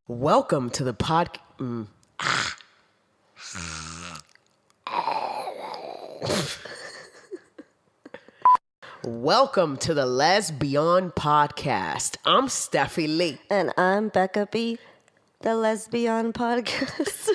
Welcome to the Welcome to the Lesbian Podcast. I'm Stephy Lee. And I'm Bekah B, the lesbian podcast.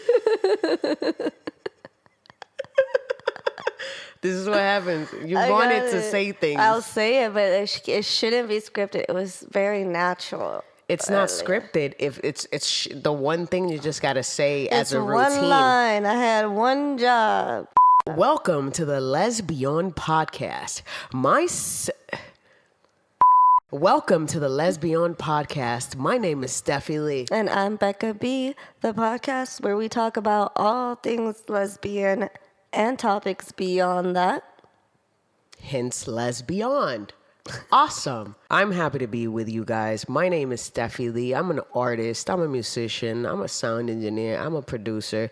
This is what happens. You wanted to say things. I'll say it, but it shouldn't be scripted. It was very natural. It's not scripted. If it's the one thing you just gotta say as a routine. It's one line. I had one job. Welcome to the Lesbian Podcast. Welcome to the Lesbian Podcast. My name is Stephy Lee. And I'm Bekah B, the podcast where we talk about all things lesbian and topics beyond that. Hence, Lesbian. Awesome. I'm happy to be with you guys. My name is Stephy Lee. I'm an artist. I'm a musician. I'm a sound engineer. I'm a producer.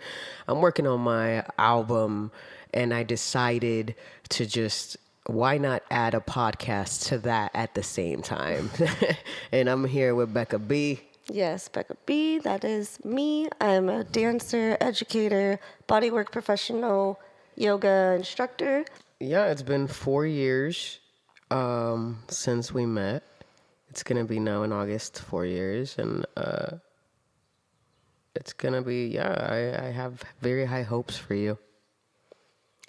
I'm working on my album, and I decided to just, why not add a podcast to that at the same time? And I'm here with Bekah B. Yes, Bekah B, that is me. I'm a dancer, educator, bodywork professional, yoga instructor. Yeah, it's been 4 years since we met. It's gonna be now in August, 4 years, and it's gonna be, I have very high hopes for you.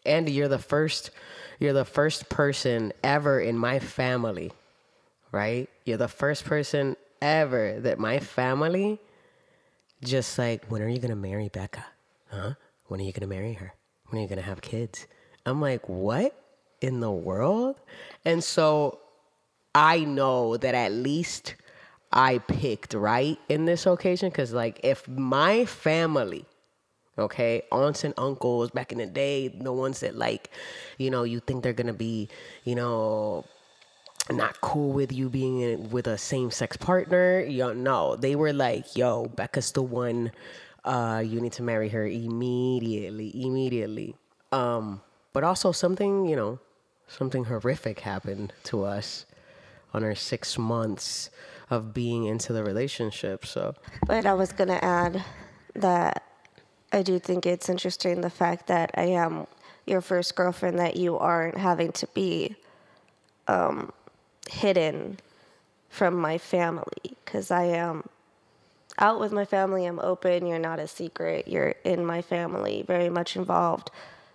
And you're the first person ever in my family, right? You're the first person ever that my family just like, when are you gonna marry Bekah? Huh? When are you gonna marry her? When are you gonna have kids? I'm like, what in the world? And so I know that at least I picked right in this occasion, because like, if my family, okay, aunts and uncles back in the day, the ones that like, you think they're gonna be, not cool with you being with a same-sex partner, no, they were like, yo, Bekah's the one, you need to marry her immediately. But also something horrific happened to us on our 6 months of being into the relationship. So, but I was gonna add that I do think it's interesting the fact that I am your first girlfriend, that you aren't having to be hidden from my family, because I am out with my family. I'm open. You're not a secret. You're in my family, very much involved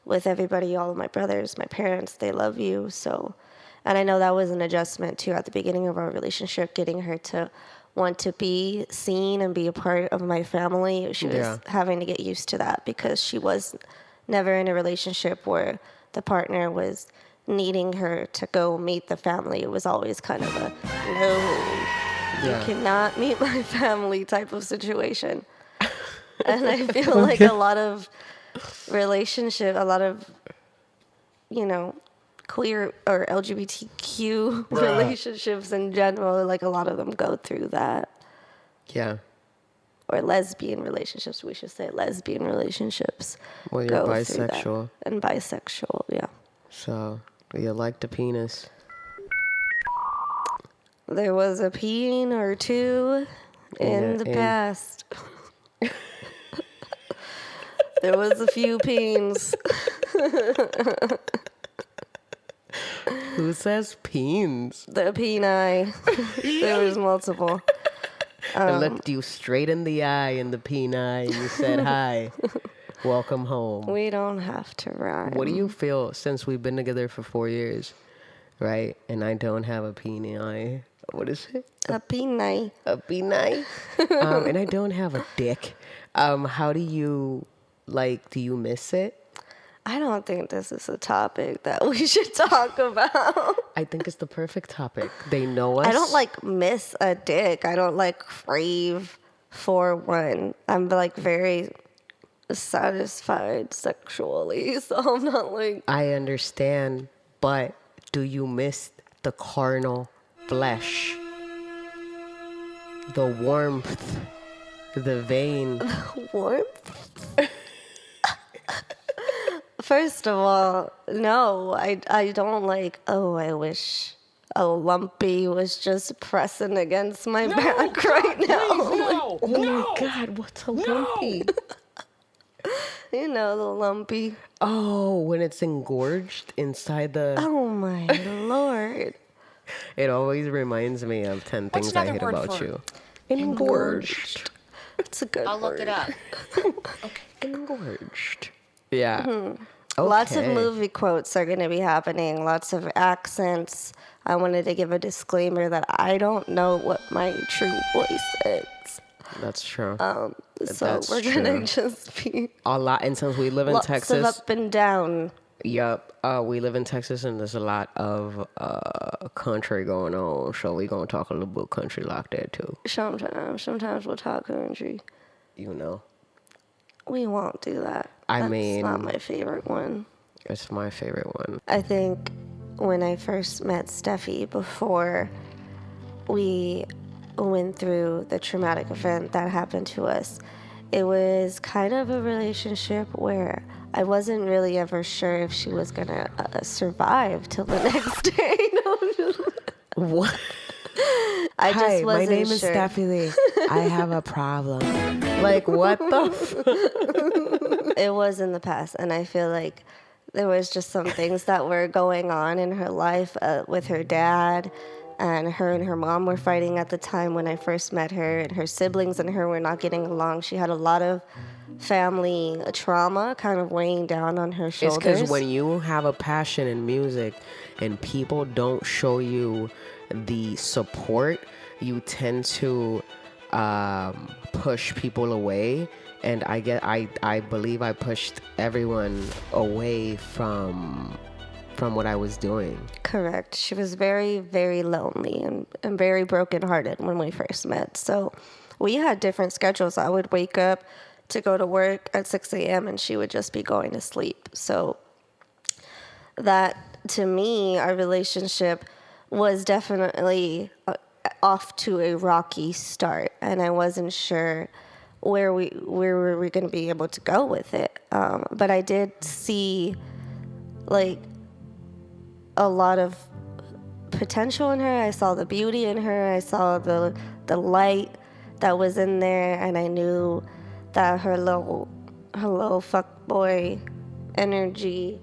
with everybody, all of my brothers, my parents. They love you. So, and I know that was an adjustment too at the beginning of our relationship, getting her to want to be seen and be a part of my family. She was having to get used to that, because she was never in a relationship where the partner was needing her to go meet the family. It was always kind of a, no, you cannot meet my family type of situation. And I feel like a lot of queer or LGBTQ relationships in general, like a lot of them go through that. Yeah. Or lesbian relationships, we should say lesbian relationships. Well, you're bisexual. And bisexual, yeah. So, you like the penis? There was a peen or two in the past. There was a few peens. Who says peens? The peni. There was multiple. I looked you straight in the eye in the peni and you said, hi, welcome home. We don't have to rhyme. What do you feel, since we've been together for 4 years, right? And I don't have a peni. What is it? A peni. A peni. And I don't have a dick. How do you, do you miss it? I don't think this is a topic that we should talk about. I think it's the perfect topic. They know us. I don't miss a dick. I don't crave for one. I'm very satisfied sexually, so I'm not I understand, but do you miss the carnal flesh? The warmth, the vein. The warmth? First of all, no, I don't I wish a lumpy was just pressing against my back right now. No, Oh my God, what's a lumpy? You know, the lumpy. Oh, when it's engorged inside the... Oh my Lord. It always reminds me of 10 What's things I another hate word about for you. Engorged. It's a good I'll look word. it up. Engorged. Yeah. Mm-hmm. Lots of Okay. movie quotes are going to be happening, lots of accents. I wanted to give a disclaimer that I don't know what my true voice is. That's true. So That's we're going to true. just be A lot, and since we live in lots Texas, of up and down. yep, we live in Texas, and there's a lot of country going on. So we gonna talk a little bit country like that too. Sometimes we'll talk country. You know, We won't do that. I That's mean- not my favorite one. it's my favorite one. I think when I first met Steffi, before we went through the traumatic event that happened to us, it was kind of a relationship where I wasn't really ever sure if she was going to survive till the next day. What? I just Hi, wasn't my name is sure. Stephy Lee. I have a problem. Like, what the? It was in the past, and I feel like there was just some things that were going on in her life with her dad, and her mom were fighting at the time when I first met her, and her siblings and her were not getting along. She had a lot of family trauma kind of weighing down on her It's shoulders. because when you have a passion in music and people don't show you the support, you tend to push people away. And I believe I pushed everyone away from what I was doing. Correct. She was very, very lonely and very brokenhearted when we first met. So we had different schedules. I would wake up to go to work at 6 a.m. and she would just be going to sleep. So that, to me, our relationship was definitely off to a rocky start. And I wasn't sure where we were going to be able to go with it. But I did see, like, a lot of potential in her. I saw the beauty in her. I saw the light that was in there, and I knew that her little fuckboy energy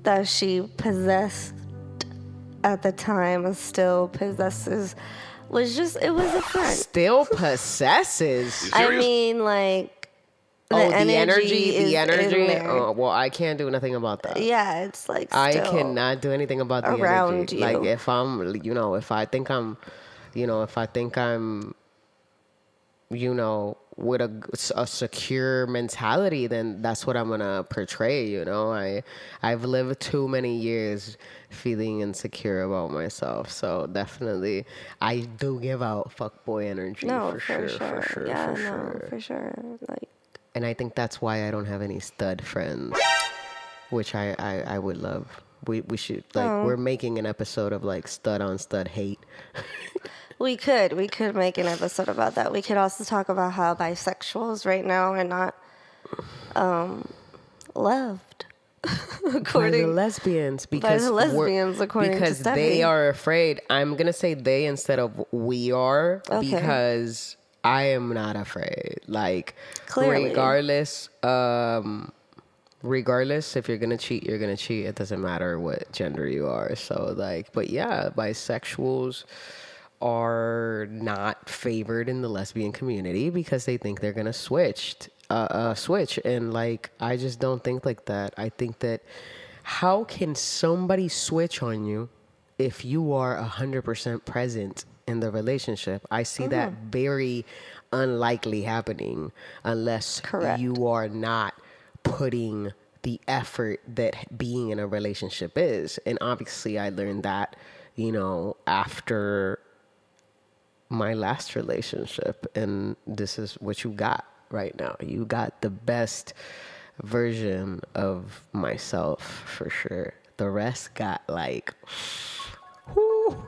that she possessed at the time and still possesses was a friend. Still possesses. I mean, like, the energy is in there. Oh, well, I can't do nothing about that. Yeah, it's like still I cannot do anything about the around energy. you. Like, if I'm, if I think I'm, with a secure mentality, then that's what I'm gonna portray. I've lived too many years feeling insecure about myself, so definitely I do give out fuckboy energy. No, for for sure. sure. Yeah, no, for sure. Like, And I think that's why I don't have any stud friends, which I would love. We should, like, we're making an episode of, like, stud on stud hate. we could make an episode about that. We could also talk about how bisexuals right now are not loved By the according lesbians, according to because Steffi. they are afraid. I'm gonna say they instead of we are, Okay. because I am not afraid. Like, Clearly. regardless, if you're gonna cheat, you're gonna cheat. It doesn't matter what gender you are. So, like, but yeah, bisexuals are not favored in the lesbian community because they think they're gonna switch, and, like, I just don't think like that. I think that, how can somebody switch on you if you are 100% present in the relationship? I see that very unlikely happening unless Correct. you are not putting the effort that being in a relationship is. And obviously I learned that, after my last relationship, and this is what you got right now. You got the best version of myself, for sure. The rest got, like, whoo,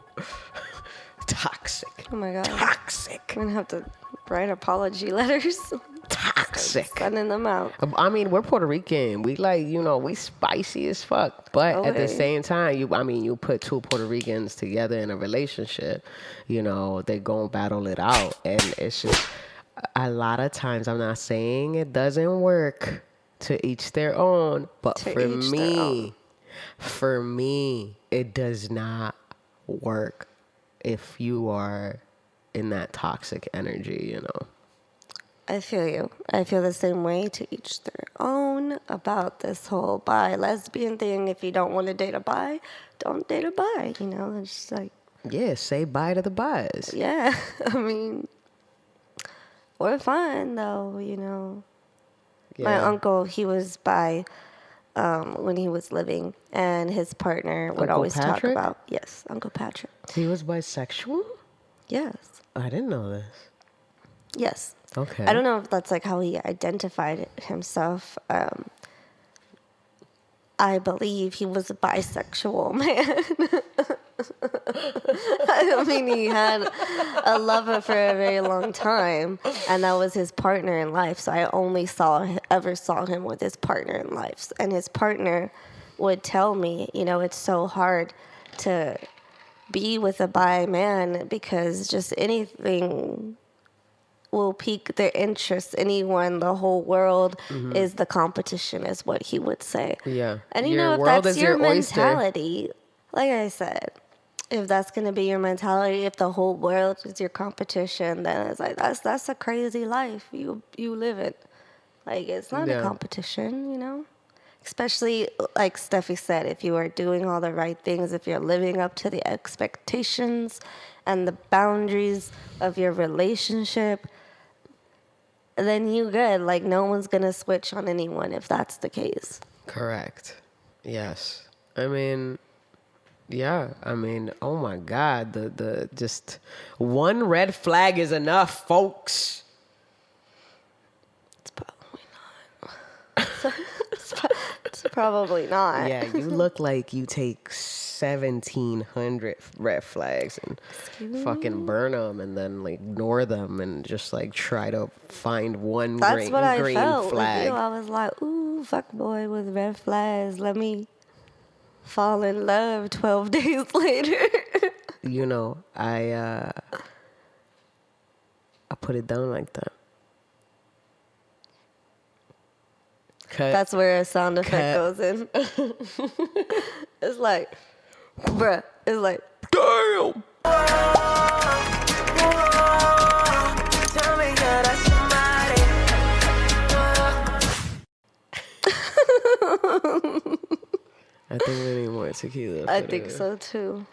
toxic. Oh my God. Toxic. I'm gonna have to write apology letters. Toxic. toxic. Sending them out. I mean, we're Puerto Rican. We like, we spicy as fuck. But at the same time, you put two Puerto Ricans together in a relationship, they go and battle it out. And it's just a lot of times, I'm not saying it doesn't work, to each their own. But for me, it does not work if you are in that toxic energy, I feel you. I feel the same way, to each their own, about this whole bi lesbian thing. If you don't want to date a bi, don't date a bi. It's just like, yeah, say bye to the bis. Yeah, I mean, we're fine though. Yeah. My uncle, he was bi when he was living, and his partner would Uncle always Patrick? talk about, yes, Uncle Patrick. He was bisexual? Yes. I didn't know this. Yes. Okay. I don't know if that's like how he identified himself. I believe he was a bisexual man. I mean, he had a lover for a very long time, and that was his partner in life. So I only ever saw him with his partner in life. And his partner would tell me, it's so hard to be with a bi man because just anything will pique their interest. Anyone, the whole world is the competition, is what he would say. Yeah. And Your if world that's is your your oyster. mentality, like I said, if that's gonna be your mentality, if the whole world is your competition, then it's like that's a crazy life you live it. Like, it's not a competition, Especially, like Steffi said, if you are doing all the right things, if you're living up to the expectations and the boundaries of your relationship, then you good. Like, no one's gonna switch on anyone if that's the case. Correct. Yes. I mean, yeah. I mean, oh my God. The just one red flag is enough, folks. It's probably not. It's probably not. Yeah, you look like you take 1,700 red flags and fucking burn them and then like ignore them and just like try to find one That's what I green felt flag. with you. I was like, ooh, fuck boy with red flags. Let me fall in love 12 days later. I put it down like that. Cut. That's where a sound effect goes in. It's like, bruh. It's like, Damn. I think we need more tequila. I think so too.